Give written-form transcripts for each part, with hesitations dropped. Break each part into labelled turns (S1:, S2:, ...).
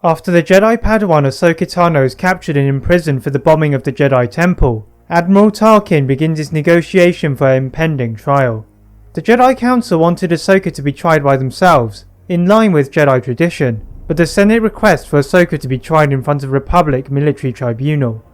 S1: After the Jedi padawan Ahsoka Tano is captured and imprisoned for the bombing of the Jedi Temple, Admiral Tarkin begins his negotiation for her impending trial. The Jedi Council wanted Ahsoka to be tried by themselves, in line with Jedi tradition, but the Senate requests for Ahsoka to be tried in front of Republic Military Tribunal.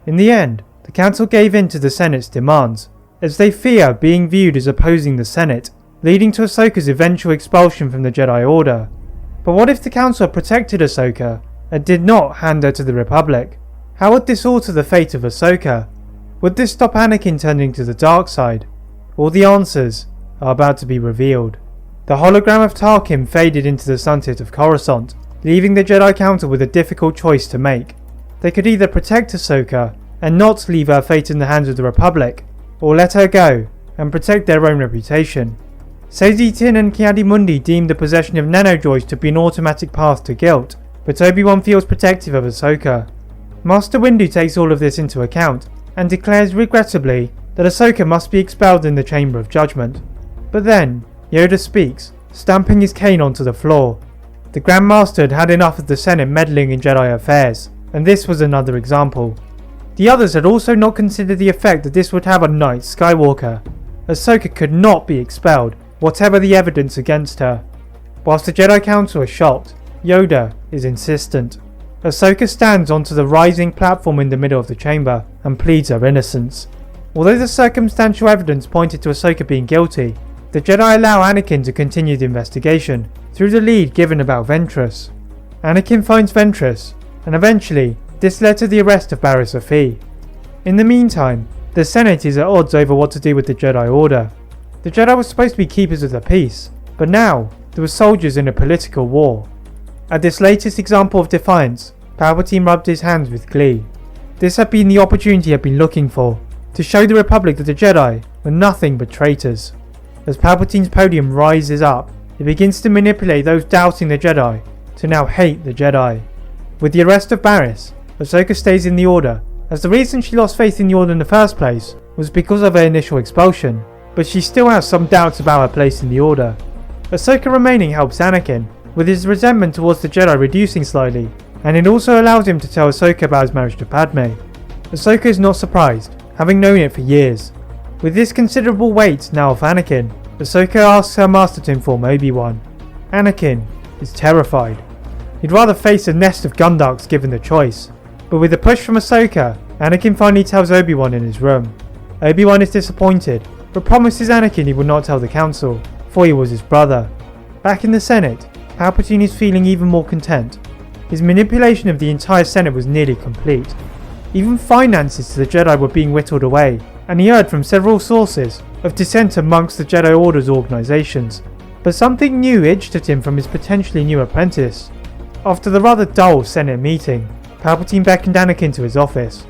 S1: In the end, the Council gave in to the Senate's demands, as they fear being viewed as opposing the Senate, leading to Ahsoka's eventual expulsion from the Jedi Order. But what if the Council protected Ahsoka and did not hand her to the Republic? How would this alter the fate of Ahsoka? Would this stop Anakin turning to the dark side? All the answers are about to be revealed. The hologram of Tarkin faded into the sunset of Coruscant, leaving the Jedi Council with a difficult choice to make. They could either protect Ahsoka and not leave her fate in the hands of the Republic, or let her go and protect their own reputation. Sazi Tin and Ki-Adi-Mundi deemed the possession of nanodroids to be an automatic path to guilt, but Obi-Wan feels protective of Ahsoka. Master Windu takes all of this into account and declares regrettably that Ahsoka must be expelled in the Chamber of Judgment. But then, Yoda speaks, stamping his cane onto the floor. The Grand Master had had enough of the Senate meddling in Jedi affairs, and this was another example. The others had also not considered the effect that this would have on Knight Skywalker. Ahsoka could not be expelled, whatever the evidence against her. Whilst the Jedi Council are shocked, Yoda is insistent. Ahsoka stands onto the rising platform in the middle of the chamber and pleads her innocence. Although the circumstantial evidence pointed to Ahsoka being guilty, the Jedi allow Anakin to continue the investigation through the lead given about Ventress. Anakin finds Ventress, and eventually this led to the arrest of Barriss Offee. In the meantime, the Senate is at odds over what to do with the Jedi Order. The Jedi were supposed to be keepers of the peace, but now there were soldiers in a political war. At this latest example of defiance, Palpatine rubbed his hands with glee. This had been the opportunity he had been looking for, to show the Republic that the Jedi were nothing but traitors. As Palpatine's podium rises up, he begins to manipulate those doubting the Jedi to now hate the Jedi. With the arrest of Barriss, Ahsoka stays in the Order, as the reason she lost faith in the Order in the first place was because of her initial expulsion, but she still has some doubts about her place in the Order. Ahsoka remaining helps Anakin, with his resentment towards the Jedi reducing slightly, and it also allows him to tell Ahsoka about his marriage to Padme. Ahsoka is not surprised, having known it for years. With this considerable weight now off Anakin, Ahsoka asks her master to inform Obi-Wan. Anakin is terrified. He'd rather face a nest of Gundarks given the choice, but with a push from Ahsoka, Anakin finally tells Obi-Wan in his room. Obi-Wan is disappointed, but promises Anakin he will not tell the Council, for he was his brother. Back in the Senate, Palpatine is feeling even more content. His manipulation of the entire Senate was nearly complete. Even finances to the Jedi were being whittled away, and he heard from several sources of dissent amongst the Jedi Order's organisations. But something new itched at him from his potentially new apprentice. After the rather dull Senate meeting, Palpatine beckoned Anakin to his office.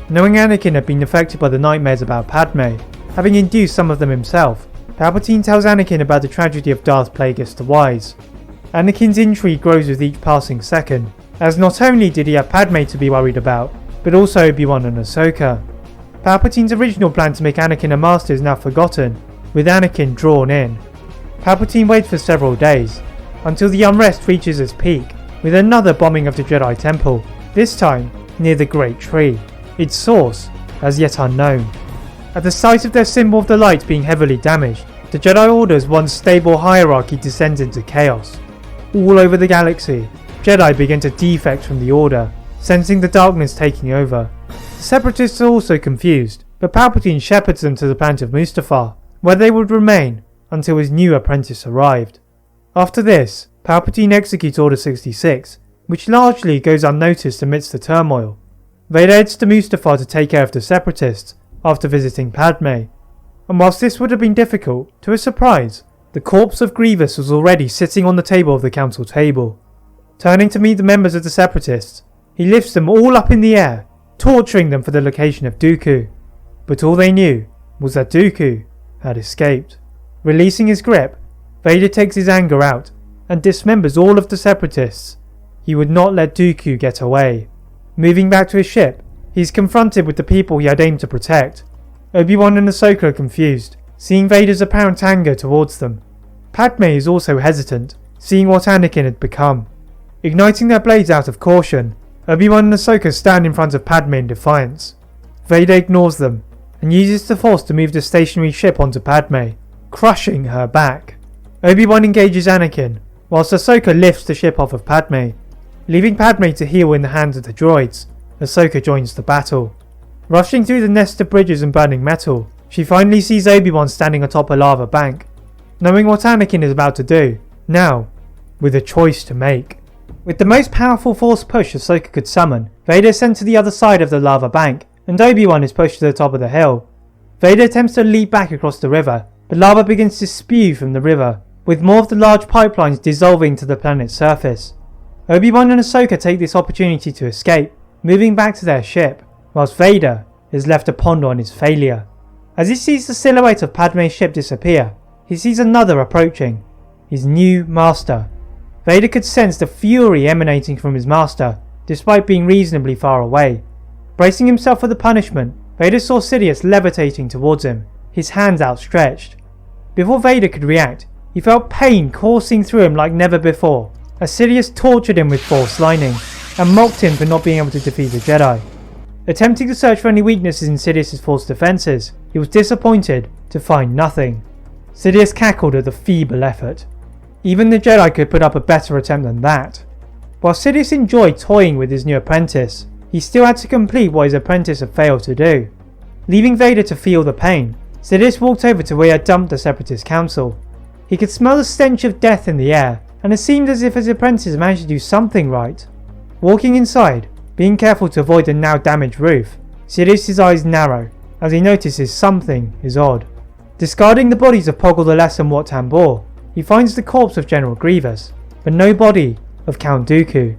S1: Knowing Anakin had been affected by the nightmares about Padme, having induced some of them himself, Palpatine tells Anakin about the tragedy of Darth Plagueis the Wise. Anakin's intrigue grows with each passing second, as not only did he have Padme to be worried about, but also Obi-Wan and Ahsoka. Palpatine's original plan to make Anakin a master is now forgotten, with Anakin drawn in. Palpatine waits for several days, until the unrest reaches its peak, with another bombing of the Jedi Temple, this time near the Great Tree, its source as yet unknown. At the sight of their symbol of the light being heavily damaged, the Jedi Order's once stable hierarchy descends into chaos. All over the galaxy, Jedi begin to defect from the Order, sensing the darkness taking over. The Separatists are also confused, but Palpatine shepherds them to the planet of Mustafar, where they would remain until his new apprentice arrived. After this, Palpatine executes Order 66, which largely goes unnoticed amidst the turmoil. Vader heads to Mustafar to take care of the Separatists after visiting Padme, and whilst this would have been difficult, to his surprise, the corpse of Grievous was already sitting on the table of the council table. Turning to meet the members of the Separatists, he lifts them all up in the air, torturing them for the location of Dooku. But all they knew was that Dooku had escaped. Releasing his grip, Vader takes his anger out and dismembers all of the Separatists. He would not let Dooku get away. Moving back to his ship, he is confronted with the people he had aimed to protect. Obi-Wan and Ahsoka are confused, seeing Vader's apparent anger towards them. Padme is also hesitant, seeing what Anakin had become. Igniting their blades out of caution, Obi-Wan and Ahsoka stand in front of Padme in defiance. Vader ignores them and uses the Force to move the stationary ship onto Padme, crushing her back. Obi-Wan engages Anakin, whilst Ahsoka lifts the ship off of Padme. Leaving Padme to heal in the hands of the droids, Ahsoka joins the battle. Rushing through the nest of bridges and burning metal, she finally sees Obi-Wan standing atop a lava bank. Knowing what Anakin is about to do, now, with a choice to make. With the most powerful Force push Ahsoka could summon, Vader is sent to the other side of the lava bank, and Obi-Wan is pushed to the top of the hill. Vader attempts to leap back across the river, but lava begins to spew from the river, with more of the large pipelines dissolving to the planet's surface. Obi-Wan and Ahsoka take this opportunity to escape, moving back to their ship, whilst Vader is left to ponder on his failure. As he sees the silhouette of Padme's ship disappear, he sees another approaching, his new master. Vader could sense the fury emanating from his master, despite being reasonably far away. Bracing himself for the punishment, Vader saw Sidious levitating towards him, his hands outstretched. Before Vader could react, he felt pain coursing through him like never before, as Sidious tortured him with Force lightning, and mocked him for not being able to defeat the Jedi. Attempting to search for any weaknesses in Sidious's Force defences, he was disappointed to find nothing. Sidious cackled at the feeble effort. Even the Jedi could put up a better attempt than that. While Sidious enjoyed toying with his new apprentice, he still had to complete what his apprentice had failed to do. Leaving Vader to feel the pain, Sidious walked over to where he had dumped the Separatist Council. He could smell the stench of death in the air, and it seemed as if his apprentice managed to do something right. Walking inside, being careful to avoid the now damaged roof, Sidious's eyes narrow as he notices something is odd. Discarding the bodies of Poggle the Less and Wat Tambor, he finds the corpse of General Grievous, but no body of Count Dooku.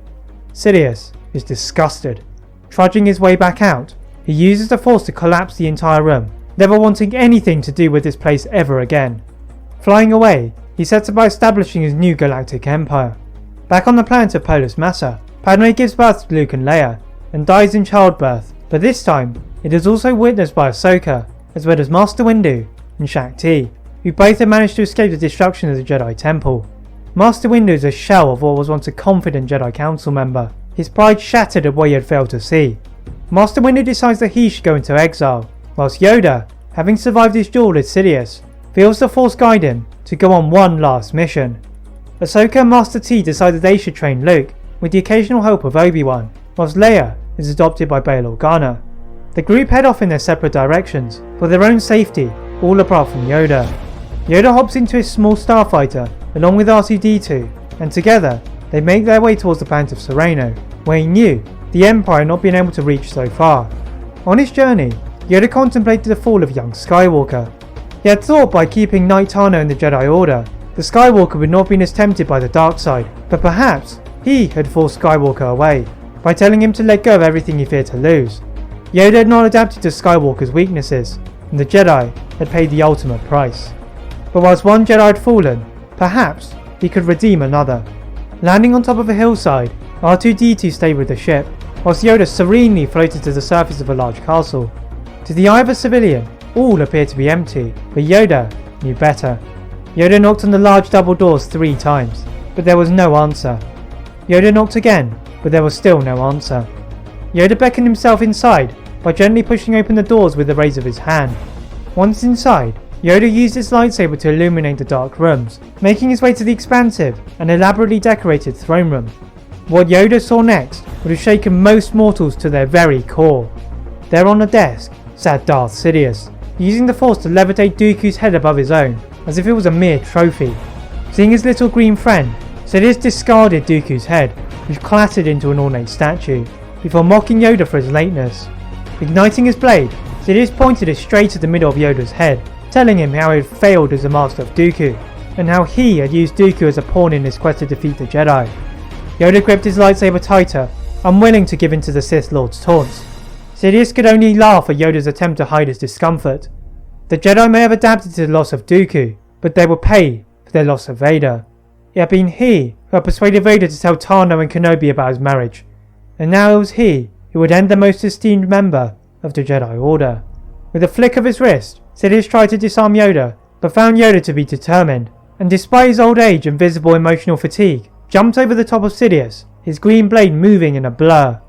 S1: Sidious is disgusted. Trudging his way back out, he uses the Force to collapse the entire room, never wanting anything to do with this place ever again. Flying away, he sets about establishing his new galactic empire. Back on the planet of Polis Massa, Padme gives birth to Luke and Leia, and dies in childbirth, but this time, it is also witnessed by Ahsoka, as well as Master Windu and Shaak-Ti, who both have managed to escape the destruction of the Jedi Temple. Master Windu is a shell of what was once a confident Jedi Council member, his pride shattered at what he had failed to see. Master Windu decides that he should go into exile, whilst Yoda, having survived his duel with Sidious, feels the Force guide him to go on one last mission. Ahsoka and Master T decide that they should train Luke, with the occasional help of Obi-Wan, whilst Leia is adopted by Bail Organa. The group head off in their separate directions, for their own safety, all apart from Yoda. Yoda hops into his small starfighter, along with R2-D2, and together, they make their way towards the planet of Sereno, where he knew the Empire had not been able to reach so far. On his journey, Yoda contemplated the fall of young Skywalker. He had thought by keeping Knight Tano in the Jedi Order, the Skywalker would not have been as tempted by the dark side, but perhaps he had forced Skywalker away, by telling him to let go of everything he feared to lose. Yoda had not adapted to Skywalker's weaknesses, and the Jedi had paid the ultimate price. But whilst one Jedi had fallen, perhaps he could redeem another. Landing on top of a hillside, R2-D2 stayed with the ship, whilst Yoda serenely floated to the surface of a large castle. To the eye of a civilian, all appeared to be empty, but Yoda knew better. Yoda knocked on the large double doors 3 times, but there was no answer. Yoda knocked again, but there was still no answer. Yoda beckoned himself inside by gently pushing open the doors with the raise of his hand. Once inside, Yoda used his lightsaber to illuminate the dark rooms, making his way to the expansive and elaborately decorated throne room. What Yoda saw next would have shaken most mortals to their very core. There on a desk sat Darth Sidious, using the Force to levitate Dooku's head above his own, as if it was a mere trophy. Seeing his little green friend, Sidious discarded Dooku's head, which clattered into an ornate statue, before mocking Yoda for his lateness. Igniting his blade, Sidious pointed it straight at the middle of Yoda's head, telling him how he had failed as a master of Dooku, and how he had used Dooku as a pawn in his quest to defeat the Jedi. Yoda gripped his lightsaber tighter, unwilling to give in to the Sith Lord's taunts. Sidious could only laugh at Yoda's attempt to hide his discomfort. The Jedi may have adapted to the loss of Dooku, but they will pay for their loss of Vader. It had been he who had persuaded Vader to tell Tano and Kenobi about his marriage, and now it was he who would end the most esteemed member of the Jedi Order. With a flick of his wrist, Sidious tried to disarm Yoda, but found Yoda to be determined, and despite his old age and visible emotional fatigue, jumped over the top of Sidious his green blade moving in a blur.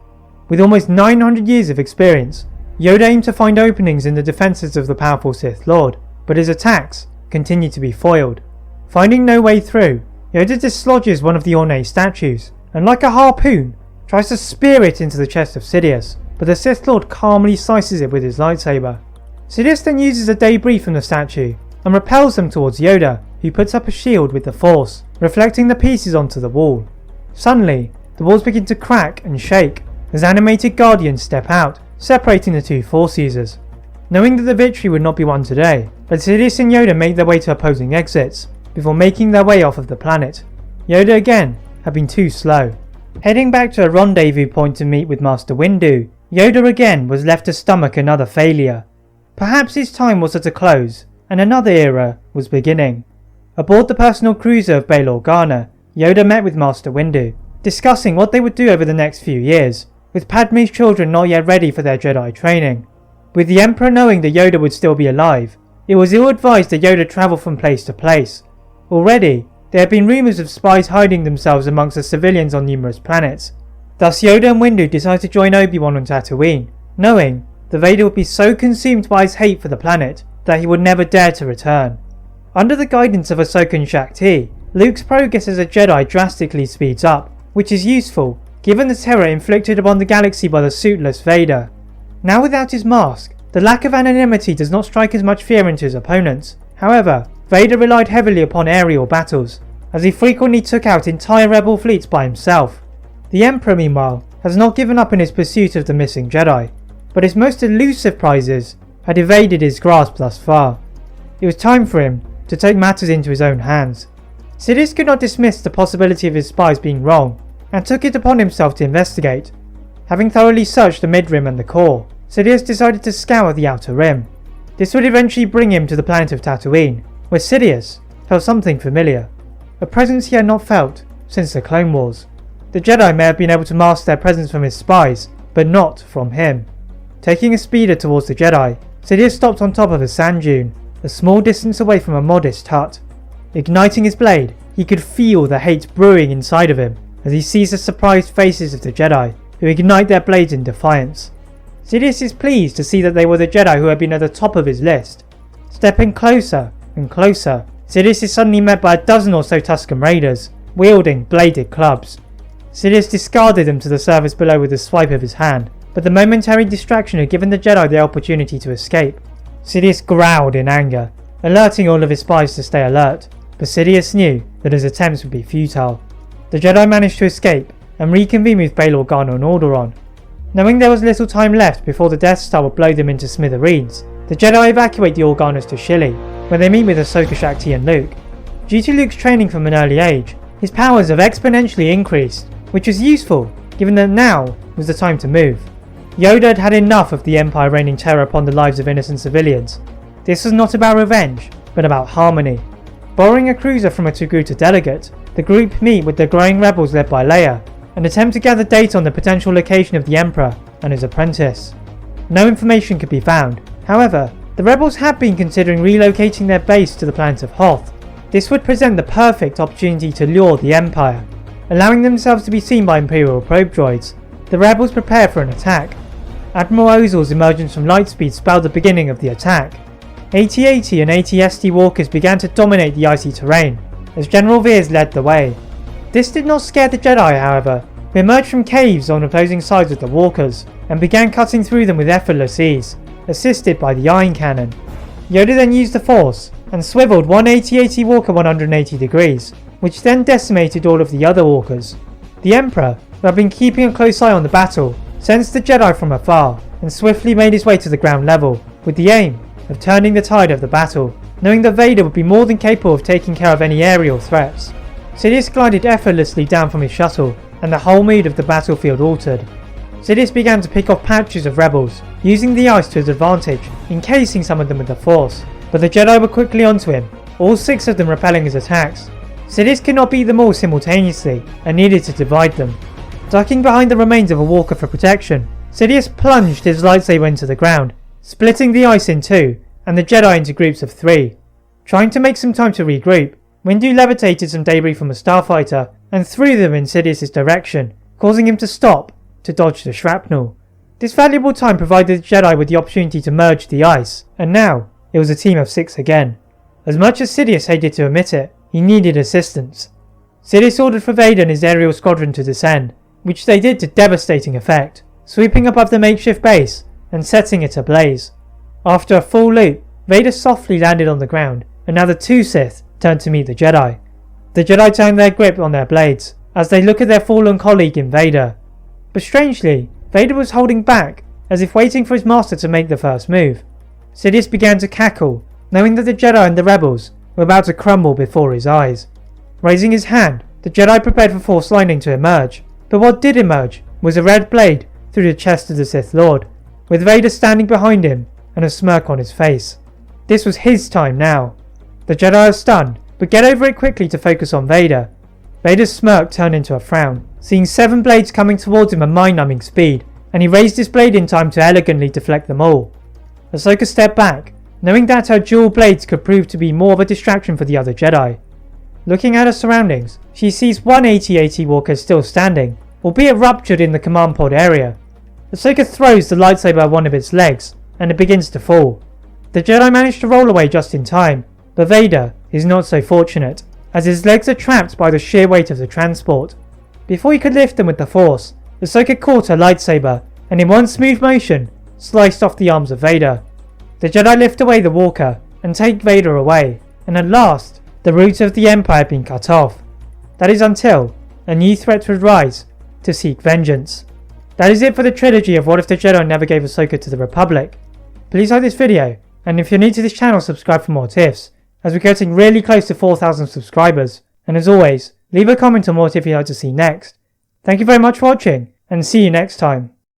S1: With almost 900 years of experience, Yoda aimed to find openings in the defences of the powerful Sith Lord, but his attacks continued to be foiled. Finding no way through, Yoda dislodges one of the ornate statues, and like a harpoon, tries to spear it into the chest of Sidious, but the Sith Lord calmly slices it with his lightsaber. Sidious then uses a debris from the statue, and repels them towards Yoda, who puts up a shield with the Force, reflecting the pieces onto the wall. Suddenly, the walls begin to crack and shake, as animated guardians step out, separating the two Force users. Knowing that the victory would not be won today, but Sidious and Yoda make their way to opposing exits, before making their way off of the planet. Yoda again had been too slow. Heading back to a rendezvous point to meet with Master Windu, Yoda again was left to stomach another failure. Perhaps his time was at a close, and another era was beginning. Aboard the personal cruiser of Bail Organa, Yoda met with Master Windu, discussing what they would do over the next few years, with Padme's children not yet ready for their Jedi training. With the Emperor knowing that Yoda would still be alive, it was ill-advised that Yoda travel from place to place. Already, there had been rumours of spies hiding themselves amongst the civilians on numerous planets. Thus Yoda and Windu decided to join Obi-Wan on Tatooine, knowing that Vader would be so consumed by his hate for the planet that he would never dare to return. Under the guidance of Ahsoka and Shakti, Luke's progress as a Jedi drastically speeds up, which is useful given the terror inflicted upon the galaxy by the suitless Vader. Now without his mask, the lack of anonymity does not strike as much fear into his opponents. However, Vader relied heavily upon aerial battles, as he frequently took out entire rebel fleets by himself. The Emperor, meanwhile, has not given up in his pursuit of the missing Jedi, but his most elusive prizes had evaded his grasp thus far. It was time for him to take matters into his own hands. Sidious could not dismiss the possibility of his spies being wrong, and took it upon himself to investigate. Having thoroughly searched the mid-rim and the core, Sidious decided to scour the outer rim. This would eventually bring him to the planet of Tatooine, where Sidious felt something familiar, a presence he had not felt since the Clone Wars. The Jedi may have been able to mask their presence from his spies, but not from him. Taking a speeder towards the Jedi, Sidious stopped on top of a sand dune, a small distance away from a modest hut. Igniting his blade, he could feel the hate brewing inside of him as he sees the surprised faces of the Jedi, who ignite their blades in defiance. Sidious is pleased to see that they were the Jedi who had been at the top of his list. Stepping closer and closer, Sidious is suddenly met by a dozen or so Tusken Raiders, wielding bladed clubs. Sidious discarded them to the surface below with a swipe of his hand, but the momentary distraction had given the Jedi the opportunity to escape. Sidious growled in anger, alerting all of his spies to stay alert, but Sidious knew that his attempts would be futile. The Jedi managed to escape and reconvene with Bail Organa and Alderaan. Knowing there was little time left before the Death Star would blow them into smithereens, the Jedi evacuate the Organas to Shilly, where they meet with Ahsoka, Shakti and Luke. Due to Luke's training from an early age, his powers have exponentially increased, which was useful given that now was the time to move. Yoda had had enough of the Empire raining terror upon the lives of innocent civilians. This was not about revenge, but about harmony. Borrowing a cruiser from a Togruta delegate, the group meet with the growing rebels led by Leia, and attempt to gather data on the potential location of the Emperor and his apprentice. No information could be found. However, the rebels had been considering relocating their base to the planet of Hoth. This would present the perfect opportunity to lure the Empire. Allowing themselves to be seen by Imperial probe droids, the rebels prepare for an attack. Admiral Ozzel's emergence from Lightspeed spelled the beginning of the attack. AT-AT and AT-ST walkers began to dominate the icy terrain, as General Veers led the way. This did not scare the Jedi, however, who emerged from caves on opposing sides of the walkers, and began cutting through them with effortless ease, assisted by the Iron Cannon. Yoda then used the Force, and swiveled one AT-AT walker 180 degrees, which then decimated all of the other walkers. The Emperor, who had been keeping a close eye on the battle, sensed the Jedi from afar, and swiftly made his way to the ground level, with the aim of turning the tide of the battle, knowing that Vader would be more than capable of taking care of any aerial threats. Sidious glided effortlessly down from his shuttle, and the whole mood of the battlefield altered. Sidious began to pick off patches of rebels, using the ice to his advantage, encasing some of them with the Force, but the Jedi were quickly onto him, all 6 of them repelling his attacks. Sidious could not beat them all simultaneously, and needed to divide them. Ducking behind the remains of a walker for protection, Sidious plunged his lightsaber into the ground, splitting the ice in 2, and the Jedi into groups of 3. Trying to make some time to regroup, Windu levitated some debris from a starfighter and threw them in Sidious's direction, causing him to stop to dodge the shrapnel. This valuable time provided the Jedi with the opportunity to merge the ice, and now it was a team of 6 again. As much as Sidious hated to admit it, he needed assistance. Sidious ordered for Vader and his aerial squadron to descend, which they did to devastating effect, sweeping above the makeshift base and setting it ablaze. After a full loop, Vader softly landed on the ground, and now the 2 Sith turned to meet the Jedi. The Jedi tighten their grip on their blades as they look at their fallen colleague in Vader. But strangely, Vader was holding back, as if waiting for his master to make the first move. Sidious began to cackle, knowing that the Jedi and the rebels were about to crumble before his eyes. Raising his hand, the Jedi prepared for Force lightning to emerge, but what did emerge was a red blade through the chest of the Sith Lord, with Vader standing behind him and a smirk on his face. This was his time now. The Jedi are stunned, but get over it quickly to focus on Vader. Vader's smirk turned into a frown, seeing 7 blades coming towards him at mind-numbing speed, and he raised his blade in time to elegantly deflect them all. Ahsoka stepped back, knowing that her dual blades could prove to be more of a distraction for the other Jedi. Looking at her surroundings, she sees one AT-AT walker still standing, albeit ruptured in the command pod area. Ahsoka throws the lightsaber at one of its legs, and it begins to fall. The Jedi manage to roll away just in time, but Vader is not so fortunate, as his legs are trapped by the sheer weight of the transport. Before he could lift them with the Force, Ahsoka caught her lightsaber, and in one smooth motion, sliced off the arms of Vader. The Jedi lift away the walker, and take Vader away, and at last, the roots of the Empire have been cut off. That is until a new threat would rise to seek vengeance. That is it for the trilogy of What If the Jedi Never Gave Ahsoka to the Republic. Please like this video, and if you're new to this channel, subscribe for more tips, as we're getting really close to 4,000 subscribers, and as always, leave a comment on what if you'd like to see next. Thank you very much for watching, and see you next time.